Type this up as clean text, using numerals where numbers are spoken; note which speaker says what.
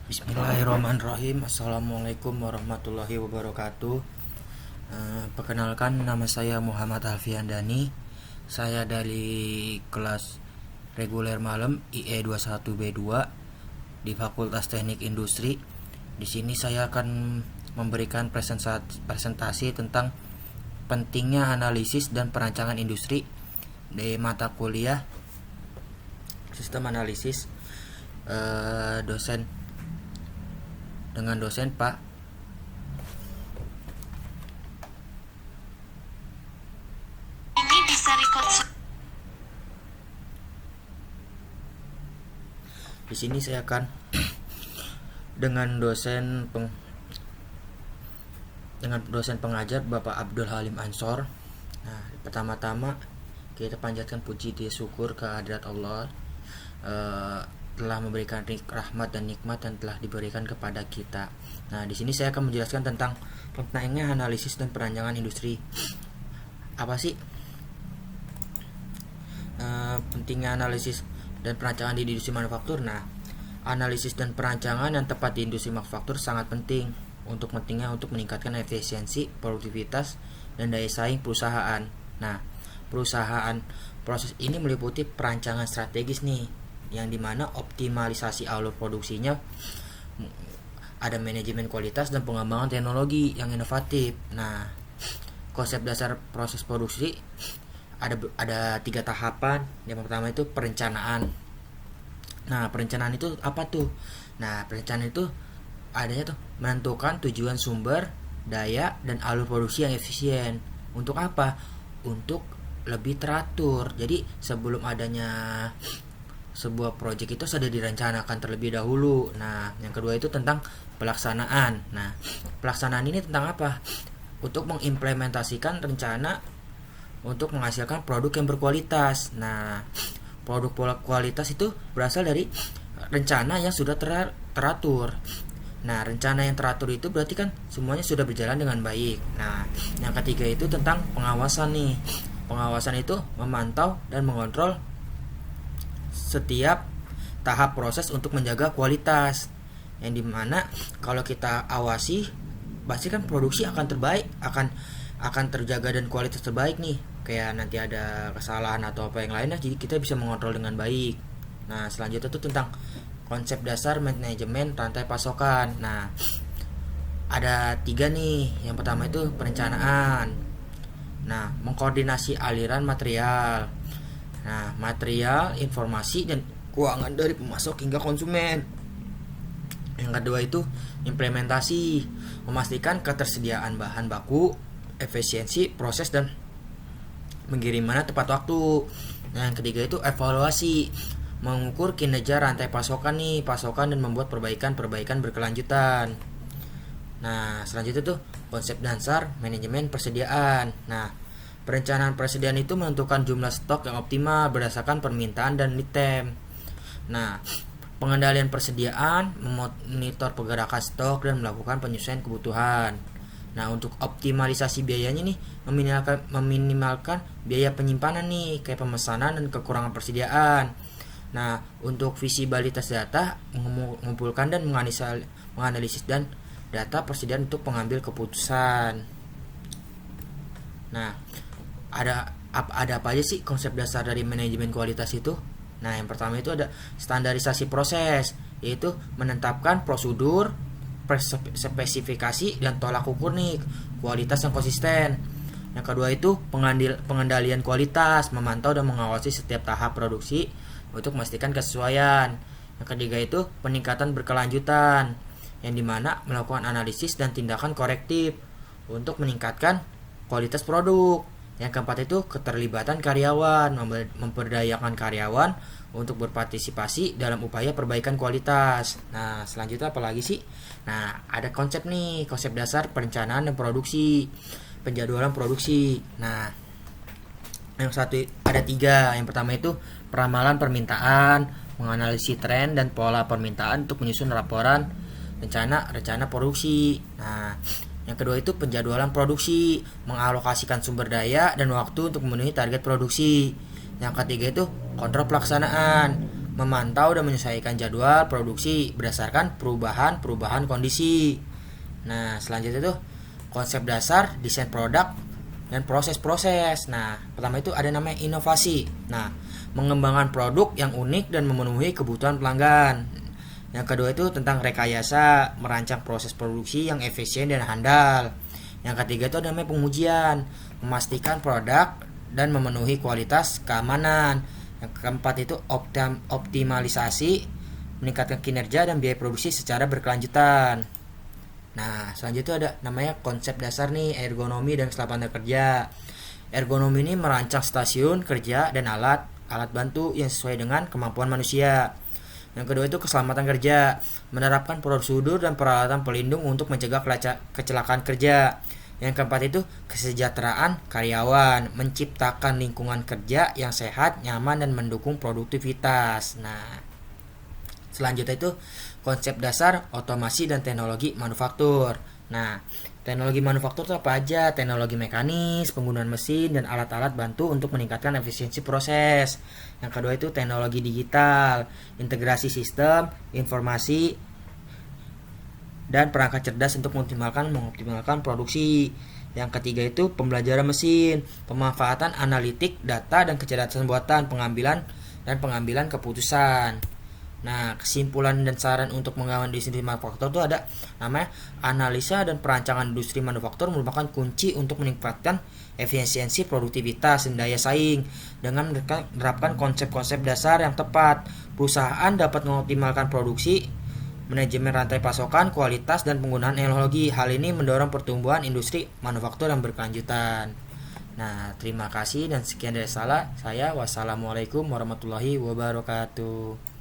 Speaker 1: Bismillahirrahmanirrahim. Assalamualaikum warahmatullahi wabarakatuh. Perkenalkan, nama saya Muhammad Alfian Dani. Saya dari kelas reguler malam IE 21B2 di Fakultas Teknik Industri. Di sini saya akan memberikan presentasi tentang pentingnya analisis dan perancangan industri di mata kuliah Sistem Analisis, dengan dosen Pak
Speaker 2: Ini bisa record.
Speaker 1: Di sini saya akan dengan dosen pengajar Bapak Abdul Halim Ansor. Nah, pertama-tama kita panjatkan puji dan syukur kehadirat Allah telah memberikan rahmat dan nikmat yang telah diberikan kepada kita. Nah, di sini saya akan menjelaskan tentang pentingnya analisis dan perancangan industri. Apa sih pentingnya analisis dan perancangan di industri manufaktur? Nah, analisis dan perancangan yang tepat di industri manufaktur sangat penting untuk meningkatkan efisiensi, produktivitas, dan daya saing perusahaan. Nah, proses ini meliputi perancangan strategis nih, yang dimana optimalisasi alur produksinya, ada manajemen kualitas dan pengembangan teknologi yang inovatif. Nah, konsep dasar proses produksi ada 3 tahapan. Yang pertama itu perencanaan. Nah, perencanaan itu apa tuh? Nah, perencanaan itu adanya tuh menentukan tujuan sumber daya dan alur produksi yang efisien. Untuk apa? Untuk lebih teratur. Jadi sebelum adanya sebuah proyek itu sudah direncanakan terlebih dahulu. Nah, yang kedua itu tentang pelaksanaan. Nah, pelaksanaan ini tentang apa? Untuk mengimplementasikan rencana untuk menghasilkan produk yang berkualitas. Nah, produk kualitas itu berasal dari rencana yang sudah teratur. Nah, rencana yang teratur itu berarti kan semuanya sudah berjalan dengan baik. Nah, yang ketiga itu tentang pengawasan nih. Pengawasan itu memantau dan mengontrol setiap tahap proses untuk menjaga kualitas, yang dimana kalau kita awasi pasti kan produksi akan terbaik, akan terjaga dan kualitas terbaik nih. Kayak nanti ada kesalahan atau apa yang lainnya, jadi kita bisa mengontrol dengan baik. Nah, selanjutnya itu tentang konsep dasar manajemen rantai pasokan. Nah, ada 3 nih. Yang pertama itu perencanaan. Nah, mengkoordinasi aliran material. Nah, material, informasi, dan keuangan dari pemasok hingga konsumen. Yang kedua itu implementasi, memastikan ketersediaan bahan baku, efisiensi proses, dan pengiriman tepat waktu. Nah, yang ketiga itu evaluasi, mengukur kinerja rantai pasokan dan membuat perbaikan berkelanjutan. Nah, selanjutnya tuh konsep dasar manajemen persediaan. Nah, perencanaan persediaan itu menentukan jumlah stok yang optimal berdasarkan permintaan dan lead time. Nah, pengendalian persediaan, memonitor pergerakan stok, dan melakukan penyesuaian kebutuhan. Nah, untuk optimalisasi biayanya nih, meminimalkan biaya penyimpanan nih, kayak pemesanan dan kekurangan persediaan. Nah, untuk visibilitas data, mengumpulkan dan menganalisis dan data persediaan untuk pengambil keputusan. Nah, ada apa aja sih konsep dasar dari manajemen kualitas itu? Nah, yang pertama itu ada standarisasi proses, yaitu menetapkan prosedur, spesifikasi, dan tolak ukur nih kualitas yang konsisten. Yang kedua itu pengendalian kualitas, memantau dan mengawasi setiap tahap produksi untuk memastikan kesesuaian. Yang ketiga itu peningkatan berkelanjutan, yang dimana melakukan analisis dan tindakan korektif untuk meningkatkan kualitas produk. Yang keempat itu keterlibatan karyawan, memberdayakan karyawan untuk berpartisipasi dalam upaya perbaikan kualitas. Nah, selanjutnya apa lagi sih? Nah, ada konsep dasar perencanaan dan produksi, penjadwalan produksi. Nah, yang satu ada 3. Yang pertama itu peramalan permintaan, menganalisis tren dan pola permintaan untuk menyusun laporan rencana produksi. Nah, yang kedua itu penjadwalan produksi, mengalokasikan sumber daya dan waktu untuk memenuhi target produksi. Yang ketiga itu kontrol pelaksanaan, memantau dan menyesuaikan jadwal produksi berdasarkan perubahan kondisi. Nah, selanjutnya itu konsep dasar, desain produk, dan proses-proses. Nah, pertama itu ada namanya inovasi. Nah, mengembangkan produk yang unik dan memenuhi kebutuhan pelanggan. Yang kedua itu tentang rekayasa, merancang proses produksi yang efisien dan handal. Yang ketiga itu ada namanya pengujian, memastikan produk dan memenuhi kualitas keamanan. Yang keempat itu optimalisasi, meningkatkan kinerja dan biaya produksi secara berkelanjutan. Nah, selanjutnya ada namanya konsep dasar nih, ergonomi dan keselamatan kerja. Ergonomi ini merancang stasiun kerja dan alat bantu yang sesuai dengan kemampuan manusia. Yang kedua itu keselamatan kerja, menerapkan prosedur dan peralatan pelindung untuk mencegah kecelakaan kerja. Yang keempat itu kesejahteraan karyawan, menciptakan lingkungan kerja yang sehat, nyaman, dan mendukung produktivitas. Nah, selanjutnya itu konsep dasar otomasi dan teknologi manufaktur. Nah, teknologi manufaktur itu apa aja? Teknologi mekanis, penggunaan mesin, dan alat-alat bantu untuk meningkatkan efisiensi proses. Yang kedua itu teknologi digital, integrasi sistem, informasi, dan perangkat cerdas untuk mengoptimalkan produksi. Yang ketiga itu pembelajaran mesin, pemanfaatan analitik data dan kecerdasan buatan, pengambilan keputusan. Nah, kesimpulan dan saran untuk mengembangkan industri manufaktur itu ada namanya analisa dan perancangan industri manufaktur merupakan kunci untuk meningkatkan efisiensi produktivitas dan daya saing. Dengan menerapkan konsep-konsep dasar yang tepat, perusahaan dapat mengoptimalkan produksi, manajemen rantai pasokan, kualitas, dan penggunaan teknologi. Hal ini mendorong pertumbuhan industri manufaktur yang berkelanjutan. Nah, terima kasih dan sekian dari saya. Wassalamualaikum warahmatullahi wabarakatuh.